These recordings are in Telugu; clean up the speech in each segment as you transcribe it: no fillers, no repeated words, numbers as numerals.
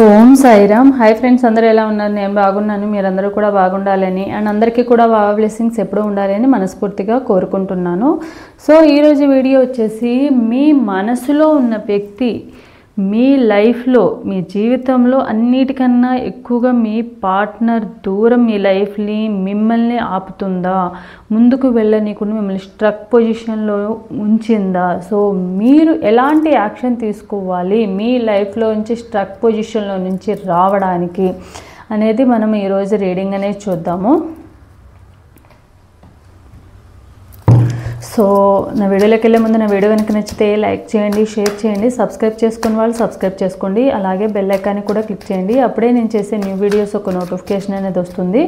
ఓం సాయిరామ్. హాయ్ ఫ్రెండ్స్, అందరూ ఎలా ఉన్నారు? నేను బాగున్నాను, మీరందరూ కూడా బాగుండాలని అండ్ అందరికీ కూడా బాగా బ్లెస్సింగ్స్ ఎప్పుడూ ఉండాలని మనస్ఫూర్తిగా కోరుకుంటున్నాను. సో ఈరోజు వీడియో వచ్చేసి మీ మనసులో ఉన్న వ్యక్తి మీ లైఫ్లో, మీ జీవితంలో అన్నిటికన్నా ఎక్కువగా మీ పార్ట్నర్ దూరం మీ లైఫ్ని మిమ్మల్ని ఆపుతుందా, ముందుకు వెళ్ళనీకుండా మిమ్మల్ని స్ట్రక్ పొజిషన్లో ఉంచిందా? సో మీరు ఎలాంటి యాక్షన్ తీసుకోవాలి మీ లైఫ్లో నుంచి స్ట్రక్ పొజిషన్లో నుంచి రావడానికి అనేది మనం ఈరోజు రీడింగ్ అనేది చూద్దాము. సో నా వీడియోలోకి వెళ్ళే ముందు నా వీడియో కనుక నచ్చితే లైక్ చేయండి, షేర్ చేయండి, సబ్స్క్రైబ్ చేసుకున్న వాళ్ళు సబ్స్క్రైబ్ చేసుకోండి, అలాగే బెల్ ఐకాన్ని కూడా క్లిక్ చేయండి. అప్పుడే నేను చేసే న్యూ వీడియోస్ ఒక నోటిఫికేషన్ అనేది వస్తుంది.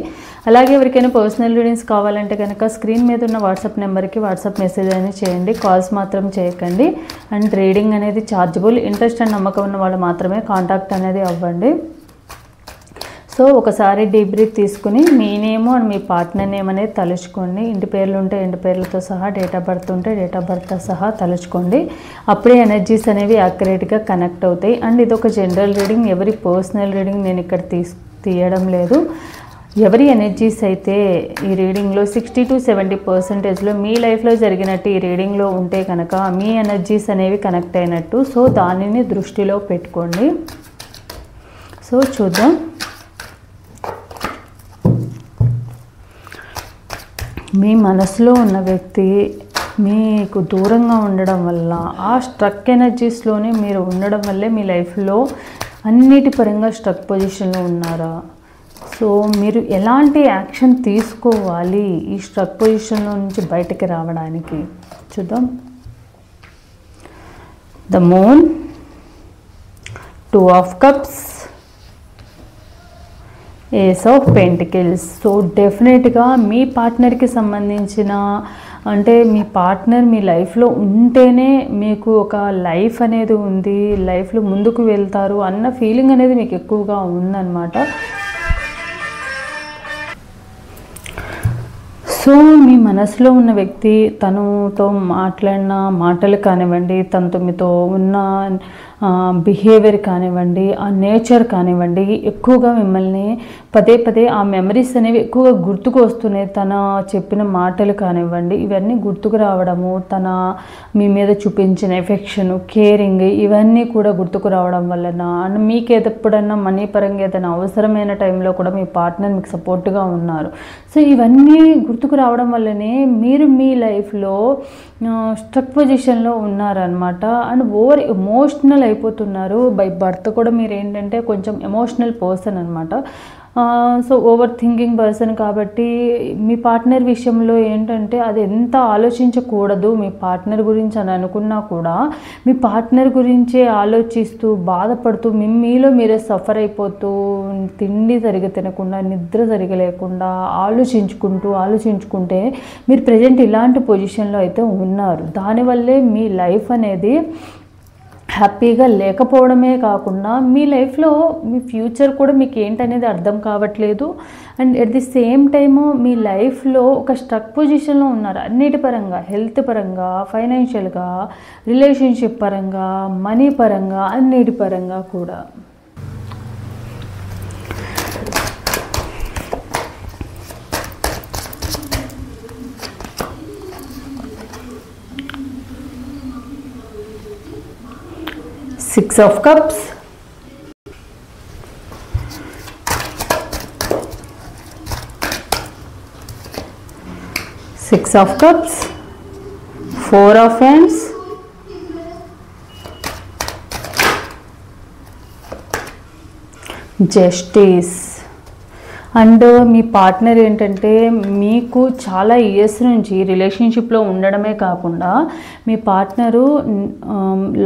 అలాగే ఎవరికైనా పర్సనల్ రీడింగ్స్ కావాలంటే కనుక స్క్రీన్ మీద ఉన్న వాట్సాప్ నెంబర్కి వాట్సాప్ మెసేజ్ అనేది చేయండి, కాల్స్ మాత్రం చేయకండి. అండ్ రీడింగ్ అనేది ఛార్జబుల్. ఇంట్రెస్ట్ అండ్ నమ్మకం ఉన్న వాళ్ళు మాత్రమే కాంటాక్ట్ అనేది అవ్వండి. సో ఒకసారి డీప్ బ్రీత్ తీసుకుని మీ నేమ్ అండ్ మీ పార్ట్నర్ నేమ్ అనేది తలుచుకోండి. ఇంటి పేర్లు ఉంటే ఇంటి పేర్లతో సహా, డేట్ ఆఫ్ బర్త్ ఉంటే డేట్ ఆఫ్ బర్త్తో సహా తలుచుకోండి. అప్పుడే ఎనర్జీస్ అనేవి యాక్యురేట్గా కనెక్ట్ అవుతాయి. అండ్ ఇది ఒక జనరల్ రీడింగ్, ఎవరి పర్సనల్ రీడింగ్ నేను ఇక్కడ తీయడం లేదు. ఎవరి ఎనర్జీస్ అయితే ఈ రీడింగ్లో 60 to 70% మీ లైఫ్లో జరిగినట్టు ఈ రీడింగ్లో ఉంటే కనుక మీ ఎనర్జీస్ అనేవి కనెక్ట్ అయినట్టు. సో దానిని దృష్టిలో పెట్టుకోండి. సో చూద్దాం. మీ మనసులో ఉన్న వ్యక్తి మీకు దూరంగా ఉండడం వల్ల, ఆ స్ట్రక్ ఎనర్జీస్లోనే మీరు ఉండడం వల్లే మీ లైఫ్లో అన్నిటి పరంగా స్ట్రక్ పొజిషన్లో ఉన్నారా? సో మీరు ఎలాంటి యాక్షన్ తీసుకోవాలి ఈ స్ట్రక్ పొజిషన్లో నుంచి బయటకు రావడానికి? చూద్దాం. The moon, 2 of cups, ace of pentacles. So డెఫినెట్గా మీ పార్ట్నర్కి సంబంధించిన, అంటే మీ పార్ట్నర్ మీ లైఫ్లో ఉంటేనే మీకు ఒక లైఫ్ అనేది ఉంది, లైఫ్లో ముందుకు వెళ్తారు అన్న ఫీలింగ్ అనేది మీకు ఎక్కువగా ఉందన్నమాట. సో మీ మనసులో ఉన్న వ్యక్తి తనతో మాట్లాడిన మాటలు కానివ్వండి, తనతో మీతో ఉన్న బిహేవియర్ కానివ్వండి, ఆ నేచర్ కానివ్వండి, ఎక్కువగా మిమ్మల్ని పదే పదే ఆ మెమరీస్ అనేవి ఎక్కువగా గుర్తుకు వస్తున్నాయి. తన చెప్పిన మాటలు కానివ్వండి, ఇవన్నీ గుర్తుకు రావడము, తన మీ మీద చూపించిన ఎఫెక్షను, కేరింగ్, ఇవన్నీ కూడా గుర్తుకు రావడం వలన, అండ్ మీకు ఎప్పుడన్నా మనీ పరంగా ఏదైనా అవసరమైన టైంలో కూడా మీ పార్ట్నర్ మీకు సపోర్ట్గా ఉన్నారు. సో ఇవన్నీ గుర్తుకు రావడం వల్లనే మీరు మీ లైఫ్లో స్ట్రక్ పొజిషన్లో ఉన్నారనమాట. అండ్ ఓవర్ ఎమోషనల్ అయిపోతున్నారు. బై బర్త్ కూడా మీరు ఏంటంటే కొంచెం ఎమోషనల్ పర్సన్ అనమాట. సో ఓవర్ థింకింగ్ పర్సన్ కాబట్టి మీ పార్ట్నర్ విషయంలో ఏంటంటే అది ఎంత ఆలోచించకూడదు మీ పార్ట్నర్ గురించి అని అనుకున్నా కూడా మీ పార్ట్నర్ గురించే ఆలోచిస్తూ బాధపడుతూ మీలో మీరే సఫర్ అయిపోతూ, తిండి సరిగా తినకుండా, నిద్ర సరిగా లేకుండా ఆలోచించుకుంటే మీరు ప్రజెంట్ ఇలాంటి పొజిషన్లో అయితే ఉన్నారు. దానివల్లే మీ లైఫ్ అనేది హ్యాపీగా లేకపోవడమే కాకుండా మీ లైఫ్లో మీ ఫ్యూచర్ కూడా మీకు ఏంటనేది అర్థం కావట్లేదు. And at the same time మీ లైఫ్లో ఒక స్ట్రక్ పొజిషన్లో ఉన్నారు. అన్నిటి పరంగా, హెల్త్ పరంగా, ఫైనాన్షియల్గా, రిలేషన్షిప్ పరంగా, మనీ పరంగా, అన్నిటి పరంగా కూడా. Six of Cups, Six of Cups, 4 of Wands, Justice. And మీ పార్ట్నర్ ఏంటంటే మీకు చాలా ఇయర్స్ నుంచి రిలేషన్షిప్లో ఉండడమే కాకుండా మీ పార్ట్నరు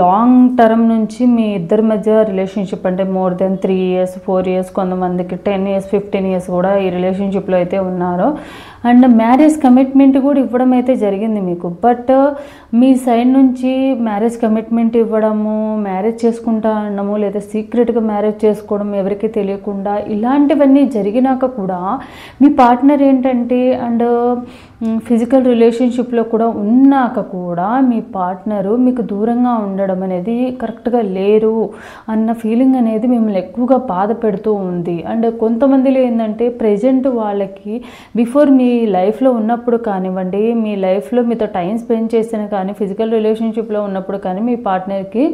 లాంగ్ టర్మ్ నుంచి మీ ఇద్దరి మధ్య రిలేషన్షిప్, అంటే మోర్ దెన్ 3 years 4 years, కొంతమందికి 10 years 15 years కూడా ఈ రిలేషన్షిప్లో అయితే ఉన్నారు. అండ్ మ్యారేజ్ కమిట్మెంట్ కూడా ఇవ్వడం అయితే జరిగింది మీకు. బట్ మీ సైడ్ నుంచి మ్యారేజ్ కమిట్మెంట్ ఇవ్వడము, మ్యారేజ్ చేసుకుంటా అనడము, లేదా సీక్రెట్గా మ్యారేజ్ చేసుకోవడం ఎవరికి తెలియకుండా, ఇలాంటివన్నీ జరిగినా ఉన్నాక కూడా మీ పార్ట్నర్ ఏంటంటే అండ్ ఫిజికల్ రిలేషన్షిప్లో కూడా ఉన్నాక కూడా మీ పార్ట్నరు మీకు దూరంగా ఉండడం అనేది కరెక్ట్గా లేరు అన్న ఫీలింగ్ అనేది మిమ్మల్ని ఎక్కువగా బాధ పెడుతూ ఉంది. అండ్ కొంతమందిలో ఏంటంటే ప్రజెంట్ వాళ్ళకి బిఫోర్ మీ లైఫ్లో ఉన్నప్పుడు కానివ్వండి, మీ లైఫ్లో మీతో టైం స్పెండ్ చేసిన కానీ, ఫిజికల్ రిలేషన్షిప్లో ఉన్నప్పుడు కానీ మీ పార్ట్నర్కి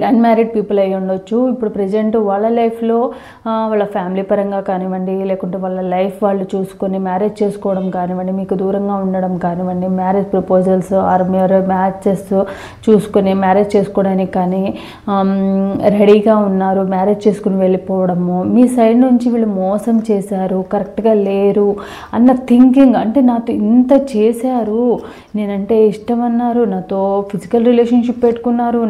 అన్మ్యారీడ్ పీపుల్ అయ్యి ఉండొచ్చు. ఇప్పుడు ప్రజెంట్ వాళ్ళ లైఫ్లో వాళ్ళ ఫ్యామిలీ పరంగా కానివ్వండి, లేకుంటే వాళ్ళ లైఫ్ వాళ్ళు చూసుకొని మ్యారేజ్ చేసుకోవడం కానివ్వండి, మీకు దూరంగా ఉండడం కానివ్వండి, మ్యారేజ్ ప్రపోజల్స్ ఆర్ మ్యాచెస్ చూసుకొని మ్యారేజ్ చేసుకోవడానికి కానీ రెడీగా ఉన్నారు, మ్యారేజ్ చేసుకుని వెళ్ళిపోవడము, మీ సైడ్ నుంచి వీళ్ళు మోసం చేశారు, కరెక్ట్గా లేరు అన్న థింకింగ్. అంటే నాతో ఇంత చేశారు, నేనంటే ఇష్టం అన్నారు, నాతో ఫిజికల్ రిలేషన్షిప్ పెట్టుకున్నారు,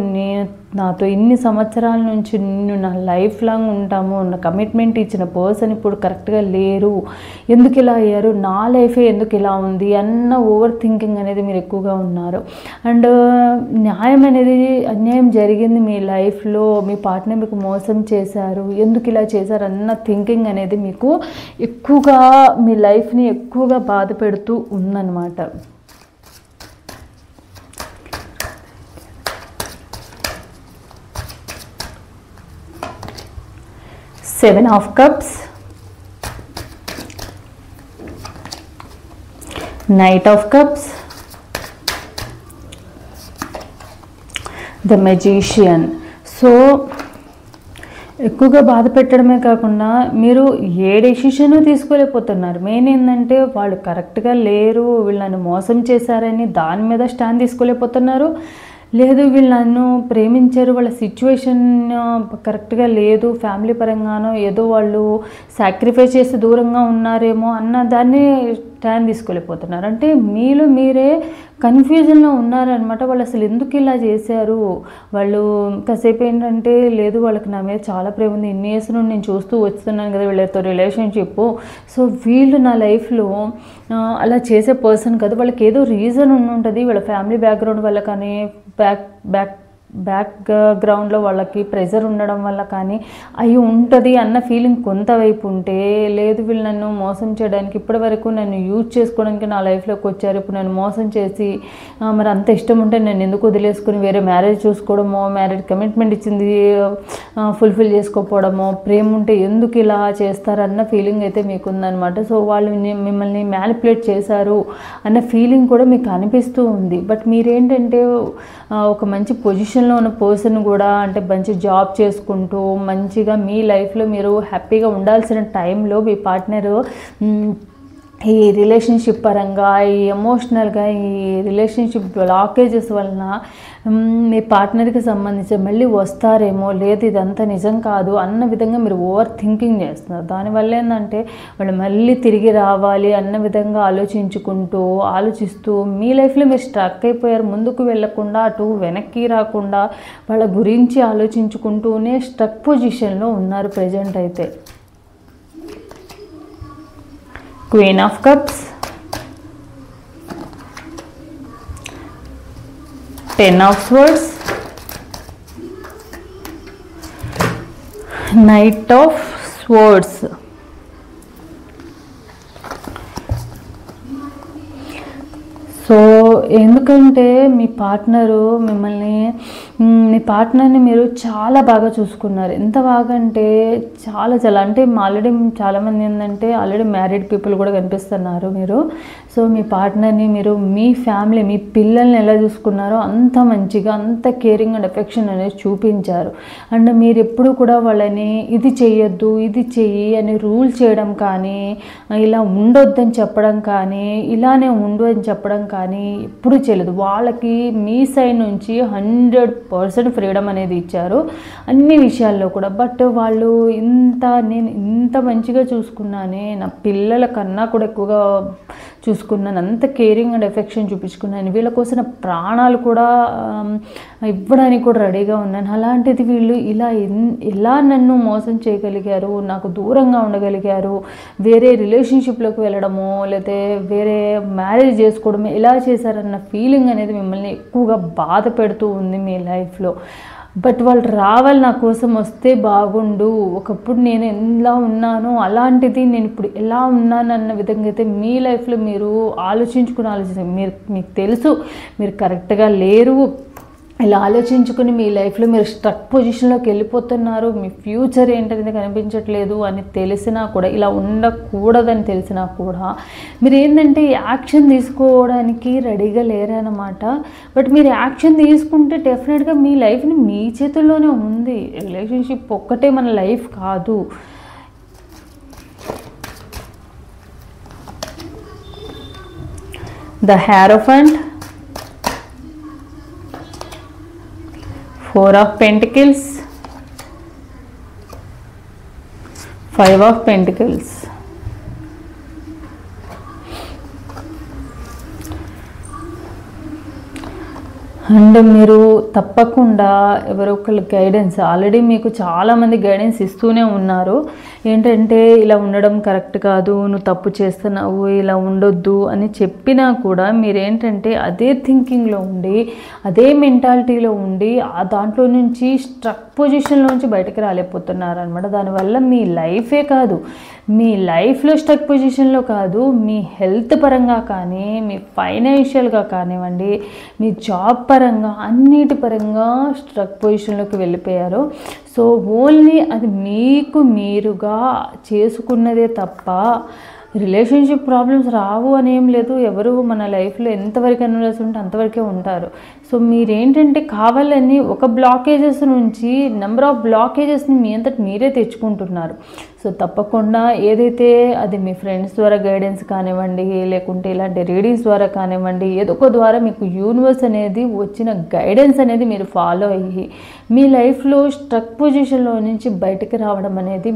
నాతో ఇన్ని సంవత్సరాల నుంచి నిన్ను నా లైఫ్ లాంగ్ ఉంటాము నా కమిట్మెంట్ ఇచ్చిన పర్సన్ ఇప్పుడు కరెక్ట్గా లేరు, ఎందుకు ఇలా అయ్యారు, నా లైఫే ఎందుకు ఇలా ఉంది అన్న ఓవర్ థింకింగ్ అనేది మీరు ఎక్కువగా ఉన్నారు. అండ్ అన్యాయం జరిగింది మీ లైఫ్లో, మీ పార్ట్నర్ మీకు మోసం చేశారు, ఎందుకు ఇలా చేశారు అన్న థింకింగ్ అనేది మీకు ఎక్కువగా మీ లైఫ్ని ఎక్కువగా బాధ పెడుతూ ఉందన్నమాట. Seven of Cups, Knight of Cups, The Magician. So ఎక్కువగా బాధ పెట్టడమే కాకుండా మీరు ఏ డెసిషను తీసుకోలేకపోతున్నారు. మెయిన్ ఏంటంటే వాళ్ళు కరెక్ట్గా లేరు, వీళ్ళని మోసం చేశారని దాని మీద స్టాండ్ తీసుకోలేకపోతున్నారు. లేదు వీళ్ళు నన్ను ప్రేమించారు, వాళ్ళ సిచ్యువేషన్ కరెక్ట్గా లేదు, ఫ్యామిలీ పరంగానో ఏదో వాళ్ళు సాక్రిఫైస్ చేసి దూరంగా ఉన్నారేమో అన్న దాన్ని స్టాండ్ తీసుకోలేకపోతున్నారు. అంటే మీలో మీరే కన్ఫ్యూజన్లో ఉన్నారనమాట. వాళ్ళు అసలు ఎందుకు ఇలా చేశారు, వాళ్ళు కాసేపు ఏంటంటే లేదు వాళ్ళకి నా మీద చాలా ప్రేమ ఉంది, ఇన్ని ఇయర్స్ నుండి నేను చూస్తూ వస్తున్నాను కదా వీళ్ళతో రిలేషన్షిప్, సో వీళ్ళు నా లైఫ్లో అలా చేసే పర్సన్ కదా, వాళ్ళకి ఏదో రీజన్ ఉంటుంది, వాళ్ళ ఫ్యామిలీ బ్యాక్గ్రౌండ్ వల్ల కానీ బ్యాక్గ్రౌండ్లో వాళ్ళకి ప్రెజర్ ఉండడం వల్ల కానీ అవి ఉంటుంది అన్న ఫీలింగ్ కొంతవైపు ఉంటే, లేదు వీళ్ళు నన్ను మోసం చేయడానికి ఇప్పటి వరకు నన్ను యూజ్ చేసుకోవడానికి నా లైఫ్లోకి వచ్చారు, ఇప్పుడు నన్ను మోసం చేసి మరి అంత ఇష్టం ఉంటే నేను ఎందుకు వదిలేసుకుని వేరే మ్యారేజ్ చూసుకోవడమో, మ్యారేజ్ కమిట్మెంట్ ఇచ్చింది ఫుల్ఫిల్ చేసుకోకపోవడమో, ప్రేమ ఉంటే ఎందుకు ఇలా చేస్తారన్న ఫీలింగ్ అయితే మీకు ఉందన్నమాట. సో వాళ్ళు మిమ్మల్ని మ్యానిపులేట్ చేశారు అన్న ఫీలింగ్ కూడా మీకు అనిపిస్తూ ఉంది. బట్ మీరేంటంటే ఒక మంచి పొజిషన్లో ఉన్న పర్సన్ కూడా, అంటే మంచి జాబ్ చేసుకుంటూ మంచిగా మీ లైఫ్లో మీరు హ్యాపీగా ఉండాల్సిన టైంలో మీ పార్ట్నరు ఈ రిలేషన్షిప్ పరంగా, ఈ ఎమోషనల్గా ఈ రిలేషన్షిప్ బ్లాకేజెస్ వలన మీ పార్ట్నర్కి సంబంధించి మళ్ళీ వస్తారేమో, లేదు ఇదంతా నిజం కాదు అన్న విధంగా మీరు ఓవర్ థింకింగ్ చేస్తున్నారు. దానివల్ల ఏంటంటే వాళ్ళు మళ్ళీ తిరిగి రావాలి అన్న విధంగా ఆలోచిస్తూ మీ లైఫ్లో మీరు స్ట్రక్ అయిపోయారు, ముందుకు వెళ్ళకుండా అటు వెనక్కి రాకుండా వాళ్ళ గురించి ఆలోచించుకుంటూనే స్ట్రక్ పొజిషన్లో ఉన్నారు ప్రజెంట్ అయితే. Queen of Cups, Ten of Swords, Knight of Swords. So ఎందుకంటే మీ పార్ట్నర్ని మీరు చాలా బాగా చూసుకున్నారు. ఎంత బాగా అంటే చాలా అంటే ఆల్రెడీ చాలామంది ఏంటంటే ఆల్రెడీ మ్యారీడ్ పీపుల్ కూడా కనిపిస్తున్నారు మీరు. సో మీ పార్ట్నర్ని మీరు మీ ఫ్యామిలీ మీ పిల్లల్ని ఎలా చూసుకున్నారో అంత మంచిగా అంత కేరింగ్ అండ్ ఎఫెక్షన్ అనేది చూపించారు. అండ్ మీరు ఎప్పుడు కూడా వాళ్ళని ఇది చెయ్యొద్దు ఇది చెయ్యి అని రూల్ చేయడం కానీ, ఇలా ఉండొద్దని చెప్పడం కానీ, ఇలానే ఉండు అని చెప్పడం కానీ ఎప్పుడు చేయలేదు. వాళ్ళకి మీ సైడ్ నుంచి 100% ఫ్రీడమ్ అనేది ఇచ్చారు అన్ని విషయాల్లో కూడా. బట్ వాళ్ళు నేను ఇంత మంచిగా చూసుకున్నానే, నా పిల్లల కన్నా కూడా ఎక్కువగా చూసుకున్నాను, అంత కేరింగ్ అండ్ ఎఫెక్షన్ చూపించుకున్నాను, వీళ్ళ కోసం ప్రాణాలు కూడా ఇవ్వడానికి కూడా రెడీగా ఉన్నాను, అలాంటిది వీళ్ళు ఎలా నన్ను మోసం చేయగలిగారు, నాకు దూరంగా ఉండగలిగారు, వేరే రిలేషన్షిప్లోకి వెళ్ళడము లేకపోతే వేరే మ్యారేజ్ చేసుకోవడము ఎలా చేశారన్న ఫీలింగ్ అనేది మిమ్మల్ని ఎక్కువగా బాధ పెడుతూ ఉంది మీ లైఫ్లో. బట్ వాళ్ళు రావాలి, నా కోసం వస్తే బాగుండు, ఒకప్పుడు నేను ఎలా ఉన్నానో అలాంటిది నేను ఇప్పుడు ఎలా ఉన్నాను అన్న విధంగా అయితే మీ లైఫ్లో మీరు ఆలోచించి మీకు తెలుసు మీరు కరెక్ట్గా లేరు, ఇలా ఆలోచించుకుని మీ లైఫ్లో మీరు స్ట్రక్ పొజిషన్లోకి వెళ్ళిపోతున్నారు, మీ ఫ్యూచర్ ఏంటనేది కనిపించట్లేదు అని తెలిసినా కూడా, ఇలా ఉండకూడదని తెలిసినా కూడా మీరు ఏంటంటే యాక్షన్ తీసుకోవడానికి రెడీగా లేరన్నమాట. బట్ మీరు యాక్షన్ తీసుకుంటే డెఫినెట్గా మీ లైఫ్ని మీ చేతుల్లోనే ఉంది. రిలేషన్షిప్ ఒక్కటే మన లైఫ్ కాదు. The hierophant, 4 of Pentacles, 5 of Pentacles. And మీరు తప్పకుండా ఎవరో ఒకళ్ళు గైడెన్స్, ఆల్రెడీ మీకు చాలామంది గైడెన్స్ ఇస్తూనే ఉన్నారు. ఏంటంటే ఇలా ఉండడం కరెక్ట్ కాదు, నువ్వు తప్పు చేస్తున్నావు, ఇలా ఉండొద్దు అని చెప్పినా కూడా మీరేంటంటే అదే థింకింగ్లో ఉండి, అదే మెంటాలిటీలో ఉండి దాంట్లో నుంచి స్ట్రక్ పొజిషన్లోంచి బయటకు రాలేకపోతున్నారు అనమాట. దానివల్ల మీ లైఫే కాదు, మీ లైఫ్లో స్ట్రక్ పొజిషన్లో కాదు, మీ హెల్త్ పరంగా కానీ, మీ ఫైనాన్షియల్గా కానివ్వండి, మీ జాబ్ పరంగా, అన్నిటి పరంగా స్ట్రక్ పొజిషన్లోకి వెళ్ళిపోయారు. సో ఓన్లీ అది మీకు మీరుగా చేసుకున్నదే తప్ప రిలేషన్షిప్ ప్రాబ్లమ్స్ రావు అని ఏం లేదు. ఎవరు మన లైఫ్లో ఎంతవరకు అనుభవిస్తూ ఉంటే అంతవరకే ఉంటారు. సో మీరేంటంటే కావాలని ఒక బ్లాకేజెస్ నుంచి నెంబర్ ఆఫ్ బ్లాకేజెస్ని మీ అంతటి మీరే తెచ్చుకుంటున్నారు. సో తప్పకుండా ఏదైతే అది మీ ఫ్రెండ్స్ ద్వారా గైడెన్స్ కానివ్వండి, లేకుంటే ఇలాంటి రీడింగ్స్ ద్వారా కానివ్వండి, ఏదో ఒక ద్వారా మీకు యూనివర్స్ అనేది వచ్చిన గైడెన్స్ అనేది మీరు ఫాలో అయ్యి మీ లైఫ్లో స్ట్రక్ పొజిషన్లో నుంచి బయటకు రావడం అనేది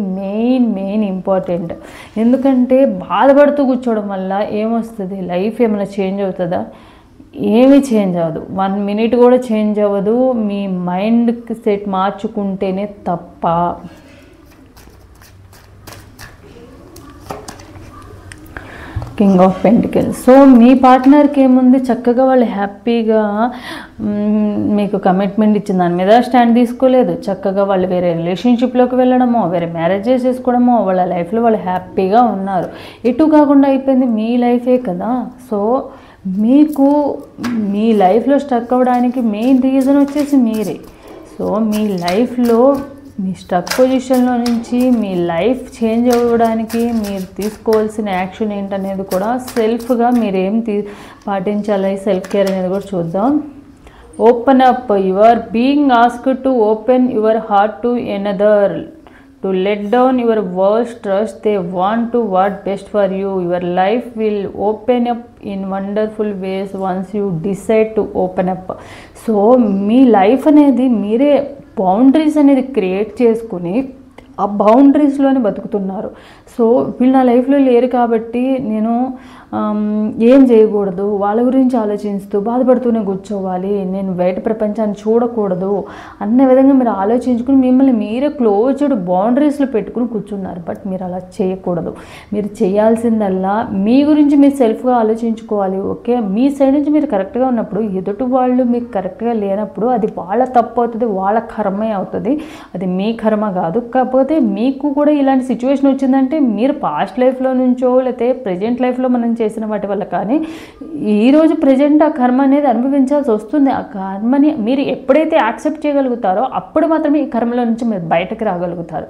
మెయిన్ ఇంపార్టెంట్. ఎందుకంటే బాధపడుతూ కూర్చోవడం వల్ల ఏమొస్తుంది, లైఫ్ ఏమైనా చేంజ్ అవుతుందా? ఏమీ చేంజ్ అవ్వదు. 1 minute కూడా చేంజ్ అవ్వదు. మీ మైండ్ సెట్ మార్చుకుంటేనే తప్ప. King of pentacles. సో మీ పార్ట్నర్కి ఏముంది, చక్కగా వాళ్ళు హ్యాపీగా మీకు కమిట్మెంట్ ఇచ్చిన దాని మీద స్టాండ్ తీసుకోలేదు. చక్కగా వాళ్ళు వేరే రిలేషన్షిప్లోకి వెళ్ళడమో, వేరే మ్యారేజెస్ చేసుకోవడమో, వాళ్ళ లైఫ్లో వాళ్ళు హ్యాపీగా ఉన్నారు. ఎటు కాకుండా అయిపోయింది మీ లైఫే కదా. సో మీకు మీ లైఫ్లో స్ట్రక్ అవ్వడానికి మెయిన్ రీజన్ వచ్చేసి మీరే. సో మీ లైఫ్లో మీ స్ట్రక్ పొజిషన్లో నుంచి మీ లైఫ్ చేంజ్ అవ్వడానికి మీరు తీసుకోవాల్సిన యాక్షన్ ఏంటనేది కూడా సెల్ఫ్గా మీరేం పాటించాలి, సెల్ఫ్ కేర్ అనేది కూడా చూద్దాం. Open up. You are being asked to open your heart to another, to let down your worst trust. They want to what best for you. Your life will open up in wonderful ways once you decide to open up. So me life అనేది మీరే బౌండరీస్ అనేది క్రియేట్ చేసుకుని ఆ బౌండరీస్లోనే బతుకుతున్నారు. సో వీళ్ళు నా లైఫ్లో లేరు కాబట్టి నేను ఏం చేయకూడదు, వాళ్ళ గురించి ఆలోచిస్తూ బాధపడుతూనే కూర్చోవాలి, నేను బయట ప్రపంచాన్ని చూడకూడదు అన్న విధంగా మీరు ఆలోచించుకుని మిమ్మల్ని మీరే క్లోజ్డ్ బౌండరీస్లో పెట్టుకుని కూర్చున్నారు. బట్ మీరు అలా చేయకూడదు. మీరు చేయాల్సిందల్లా మీ గురించి మీరు సెల్ఫ్గా ఆలోచించుకోవాలి. ఓకే, మీ సైడ్ నుంచి మీరు కరెక్ట్గా ఉన్నప్పుడు ఎదుటి వాళ్ళు మీకు కరెక్ట్గా లేనప్పుడు అది వాళ్ళ తప్పు అవుతుంది, వాళ్ళ కర్మే అవుతుంది, అది మీ కర్మ కాదు. కాకపోతే మీకు కూడా ఇలాంటి సిచ్యువేషన్ వచ్చిందంటే మీరు పాస్ట్ లైఫ్లో నుంచో లేకపోతే ప్రజెంట్ లైఫ్లో మనం చేసిన వాటి వల్ల కానీ ఈరోజు ప్రజెంట్ ఆ కర్మ అనేది అనుభవించాల్సి వస్తుంది. ఆ కర్మని మీరు ఎప్పుడైతే యాక్సెప్ట్ చేయగలుగుతారో అప్పుడు మాత్రమే ఈ కర్మలో నుంచి మీరు బయటకు రాగలుగుతారు.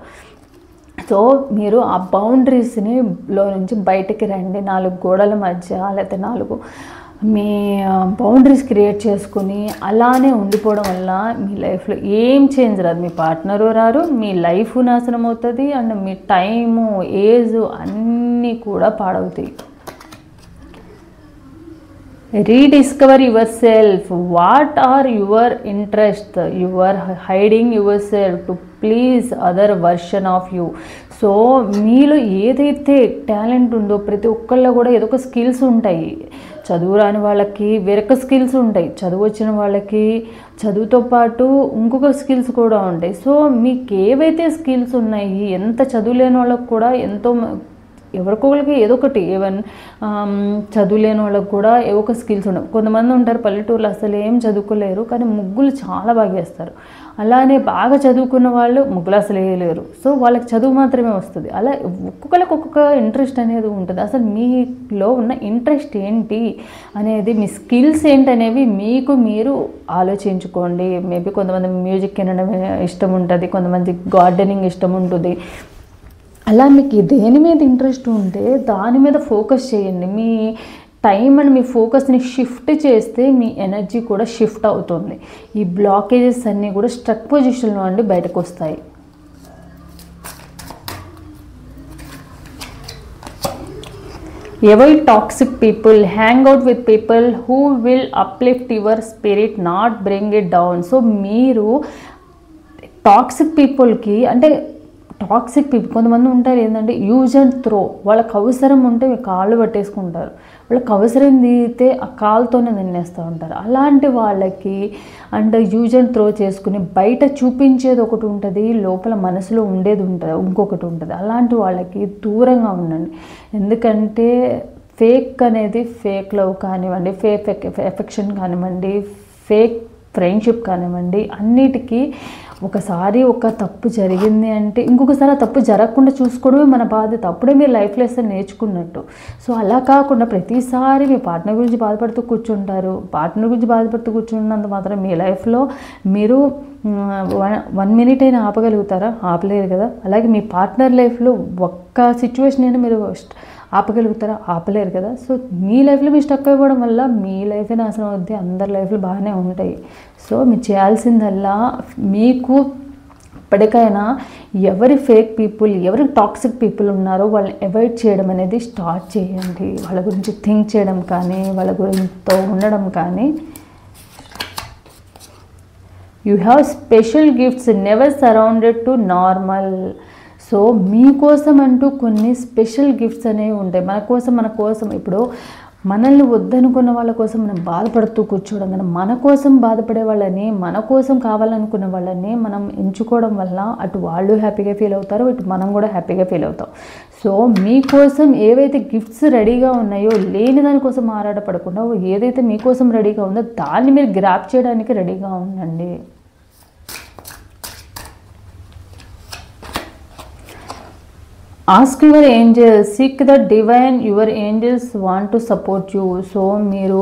సో మీరు ఆ బౌండరీస్ని లో నుంచి బయటకి రండి. 4 గోడల మధ్య లేకపోతే 4 మీ బౌండరీస్ క్రియేట్ చేసుకుని అలానే ఉండిపోవడం వల్ల మీ లైఫ్లో ఏం చేంజ్ రాదు. మీ పార్ట్నరు రారు, మీ లైఫ్ నాశనం అవుతుంది, అండ్ మీ టైము, ఏజ్ అన్నీ కూడా పాడవుతాయి. Rediscover yourself. What are your interests? You are hiding yourself to please other version of you. So మీలో ఏదైతే టాలెంట్ ఉందో ప్రతి ఒక్కళ్ళలో కూడా ఏదో ఒక స్కిల్స్ ఉంటాయి. చదువు రాని వాళ్ళకి వేరొక స్కిల్స్ ఉంటాయి, చదువు వచ్చిన వాళ్ళకి చదువుతో పాటు ఇంకొక స్కిల్స్ కూడా ఉంటాయి. సో మీకు ఏవైతే స్కిల్స్ ఉన్నాయి, ఎంత చదువు లేని వాళ్ళకి కూడా ఎంతో ఎవరికొకరికి ఏదో ఒకటి ఈవెన్ చదువు లేని వాళ్ళకి కూడా ఏవో ఒక స్కిల్స్ ఉండవు. కొంతమంది ఉంటారు పల్లెటూరులో అసలు ఏం చదువుకోలేరు కానీ ముగ్గులు చాలా బాగా వేస్తారు. అలానే బాగా చదువుకున్న వాళ్ళు ముగ్గులు అసలు వేయలేరు. సో వాళ్ళకి చదువు మాత్రమే వస్తుంది. అలా ఒక్కొక్కరికి ఒక్కొక్క ఇంట్రెస్ట్ అనేది ఉంటుంది. అసలు మీలో ఉన్న ఇంట్రెస్ట్ ఏంటి అనేది, మీ స్కిల్స్ ఏంటి అనేవి మీకు మీరు ఆలోచించుకోండి. మేబీ కొంతమంది మ్యూజిక్ వినడం ఇష్టం ఉంటుంది, కొంతమంది గార్డెనింగ్ ఇష్టం ఉంటుంది. అలా మీకు దేని మీద ఇంట్రెస్ట్ ఉంటే దాని మీద ఫోకస్ చేయండి. మీ టైం అండ్ మీ ఫోకస్ని షిఫ్ట్ చేస్తే మీ ఎనర్జీ కూడా షిఫ్ట్ అవుతుంది. ఈ బ్లాకేజెస్ అన్నీ కూడా స్ట్రక్ పొజిషన్లో నుండి బయటకు వస్తాయి. Avoid toxic people, hang out with people who will uplift your spirit, not bring it down. So మీరు టాక్సిక్ పీపుల్కి అంటే టాక్సిక్ పీపుల్ కొంతమంది ఉంటారు ఏంటంటే యూజ్ అండ్ త్రో. వాళ్ళకి అవసరం ఉంటే కాళ్ళు పట్టేసుకుంటారు, వాళ్ళకి అవసరం తీరితే ఆ కాలుతోనే తినేస్తూ ఉంటారు. అలాంటి వాళ్ళకి అంటే యూజ్ అండ్ త్రో చేసుకుని బయట చూపించేది ఒకటి ఉంటుంది, లోపల మనసులో ఉండేది ఉంటుంది ఇంకొకటి ఉంటుంది. అలాంటి వాళ్ళకి దూరంగా ఉండండి. ఎందుకంటే ఫేక్ అనేది, ఫేక్ లవ్ కానివ్వండి, ఫేక్ ఎఫెక్షన్ కానివ్వండి, ఫేక్ ఫ్రెండ్షిప్ కానివ్వండి, అన్నిటికీ ఒకసారి ఒక తప్పు జరిగింది అంటే ఇంకొకసారి ఆ తప్పు జరగకుండా చూసుకోవడమే మన బాధ్యత. అప్పుడే మీరు లైఫ్ లెసన్ నేర్చుకున్నట్టు. సో అలా కాకుండా ప్రతిసారి మీ పార్ట్నర్ గురించి బాధపడుతూ కూర్చుంటారు. పార్ట్నర్ గురించి బాధపడుతూ కూర్చున్నంత మాత్రం మీ లైఫ్లో మీరు 1 మినిట్ అయినా ఆపగలుగుతారా? ఆపలేరు కదా. అలాగే మీ పార్ట్నర్ లైఫ్లో ఒక్క సిచ్యువేషన్ అయినా మీరు ఆపగలుగుతారా? ఆపలేరు కదా. సో మీ లైఫ్లో మీరు స్టక్ అయిపోవడం వల్ల మీ లైఫే నాశనం అవుద్ది, అందరి లైఫ్లు బాగానే ఉంటాయి. సో మీరు చేయాల్సిందల్లా మీకు ఇప్పటికైనా ఎవరి ఫేక్ పీపుల్, ఎవరి టాక్సిక్ పీపుల్ ఉన్నారో వాళ్ళని అవాయిడ్ చేయడం అనేది స్టార్ట్ చేయండి. వాళ్ళ గురించి థింక్ చేయడం కానీ, వాళ్ళ గురించితో ఉండడం కానీ. You have special gifts never surrounded to normal. So మీకోసం అంటూ కొన్ని స్పెషల్ గిఫ్ట్స్ అనేవి ఉంటాయి. మన కోసం ఇప్పుడు మనల్ని వద్దనుకున్న వాళ్ళ కోసం మనం బాధపడుతూ కూర్చోవడం కన్నా మన కోసం బాధపడే వాళ్ళని, మన కోసం కావాలనుకున్న వాళ్ళని మనం ఎంచుకోవడం వల్ల అటు వాళ్ళు హ్యాపీగా ఫీల్ అవుతారు, ఇటు మనం కూడా హ్యాపీగా ఫీల్ అవుతాం. సో మీకోసం ఏవైతే గిఫ్ట్స్ రెడీగా ఉన్నాయో లేని దానికోసం ఆరాటపడకుండా ఏదైతే మీకోసం రెడీగా ఉందో దాన్ని మీరు గ్రాప్ చేయడానికి రెడీగా ఉండండి. Ask your angels, seek the divine, your angels want to support you. So మీరు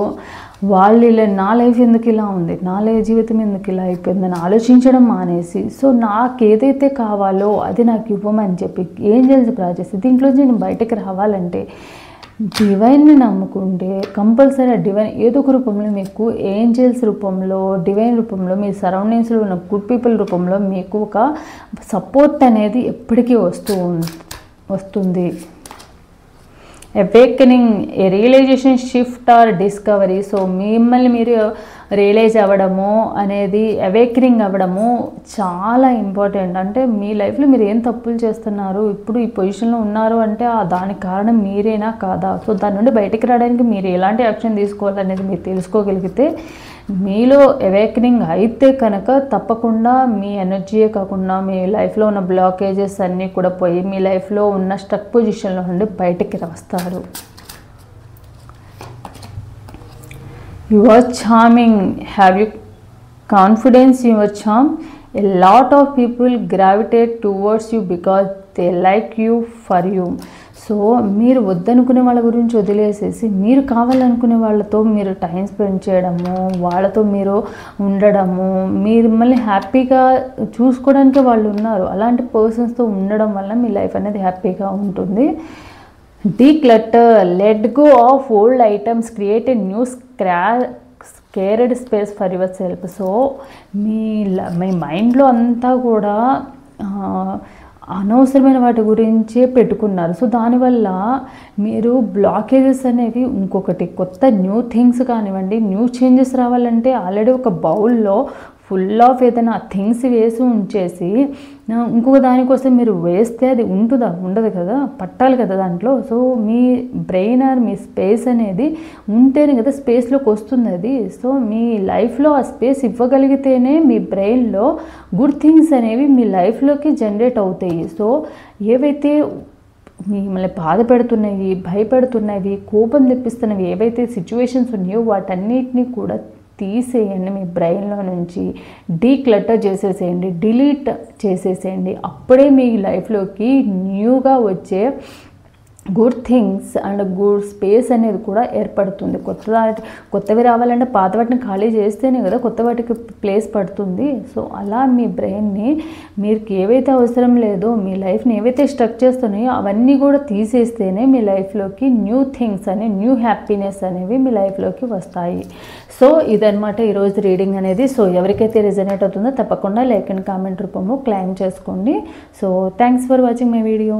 వాళ్ళు ఇలా నా లైఫ్ ఎందుకు ఇలా ఉంది, నా జీవితం ఎందుకు ఇలా అయిపోయిందని ఆలోచించడం మానేసి, సో నాకు ఏదైతే కావాలో అది నాకు ఇవ్వమని చెప్పి ఏంజల్స్ ప్రార్థిస్తే దీంట్లోంచి నేను బయటకు రావాలంటే డివైన్ని నమ్ముకుంటే కంపల్సరీ ఆ డివైన్ ఏదో ఒక రూపంలో మీకు ఏంజల్స్ రూపంలో, డివైన్ రూపంలో, మీ సరౌండింగ్స్లో ఉన్న గుడ్ పీపుల్ రూపంలో మీకు ఒక సపోర్ట్ అనేది ఎప్పటికీ వస్తుంది. Awakening, a realization, shift or discovery. So మిమ్మల్ని మీరు రియలైజ్ అవ్వడము అనేది, అవేకనింగ్ అవ్వడము చాలా ఇంపార్టెంట్. అంటే మీ లైఫ్లో మీరు ఏం తప్పులు చేస్తున్నారు, ఇప్పుడు ఈ పొజిషన్లో ఉన్నారు అంటే దానికి కారణం మీరేనా కాదా? సో దాని నుండి బయటికి రావడానికి మీరు ఎలాంటి యాక్షన్ తీసుకోవాలనేది మీరు తెలుసుకోగలిగితే మీలో అవేకనింగ్ అయితే కనుక తప్పకుండా మీ ఎనర్జీయే కాకుండా మీ లైఫ్లో ఉన్న బ్లాకేజెస్ అన్నీ కూడా పోయి మీ లైఫ్లో ఉన్న స్టక్ పొజిషన్లో నుండి బయటికి వస్తారు. You are charming. Have you confidence in your charm? A lot of people gravitate towards you because they like you for you. So మీరు వద్దనుకునే వాళ్ళ గురించి వదిలేసేసి మీరు కావాలనుకునే వాళ్ళతో మీరు టైం స్పెండ్ చేయడము, వాళ్ళతో మీరు ఉండడము, మీరు మిమ్మల్ని హ్యాపీగా చూసుకోవడానికి వాళ్ళు ఉన్నారు. అలాంటి పర్సన్స్తో ఉండడం వల్ల మీ లైఫ్ అనేది హ్యాపీగా ఉంటుంది. Declutter, let go of old items, create a new scared space for yourself. So మీ మైండ్లో అంతా కూడా అనవసరమైన వాటి గురించే పెట్టుకున్నారు. సో దానివల్ల మీరు బ్లాకేజెస్ అనేవి ఇంకొకటి కొత్త న్యూ థింగ్స్ కానివ్వండి, న్యూ చేంజెస్ రావాలంటే ఆల్రెడీ ఒక బౌల్లో ఫుల్ ఆఫ్ ఏదైనా థింగ్స్ వేసి ఉంచేసి ఇంకొక దానికోసం మీరు వేస్తే అది ఉండదు కదా, పట్టాలి కదా దాంట్లో. సో మీ బ్రెయిన్ ఆర్ మీ స్పేస్ అనేది ఉంటేనే కదా స్పేస్లోకి వస్తుంది అది. సో మీ లైఫ్లో ఆ స్పేస్ ఇవ్వగలిగితేనే మీ బ్రెయిన్లో గుడ్ థింగ్స్ అనేవి మీ లైఫ్లోకి జనరేట్ అవుతాయి. సో ఏవైతే మిమ్మల్ని బాధ పెడుతున్నవి, భయపెడుతున్నవి, కోపం తెప్పిస్తున్నవి ఏవైతే సిచ్యువేషన్స్ ఉన్నాయో వాటన్నిటినీ కూడా తీసేయండి. మీ బ్రెయిన్లో నుంచి డీక్లటర్ చేసేసేయండి, డిలీట్ చేసేసేయండి. అప్పుడే మీ లైఫ్లోకి న్యూగా వచ్చే good things and good space అనేది కూడా ఏర్పడుతుంది. కొత్తవి రావాలంటే పాత వాటిని ఖాళీ చేస్తేనే కదా కొత్త వాటికి ప్లేస్ పడుతుంది. సో అలా మీ బ్రెయిన్ని మీకు ఏవైతే అవసరం లేదో, మీ లైఫ్ని ఏవైతే స్ట్రక్ చేస్తున్నాయో అవన్నీ కూడా తీసేస్తేనే మీ లైఫ్లోకి న్యూ థింగ్స్ అనే న్యూ హ్యాపీనెస్ అనేవి మీ లైఫ్లోకి వస్తాయి. సో ఇదనమాట ఈరోజు రీడింగ్ అనేది. సో ఎవరికైతే రిజనేట్ అవుతుందో తప్పకుండా లైక్ అండ్ కామెంట్ రూపంలో క్లెయిమ్ చేసుకోండి. So thanks for watching my video.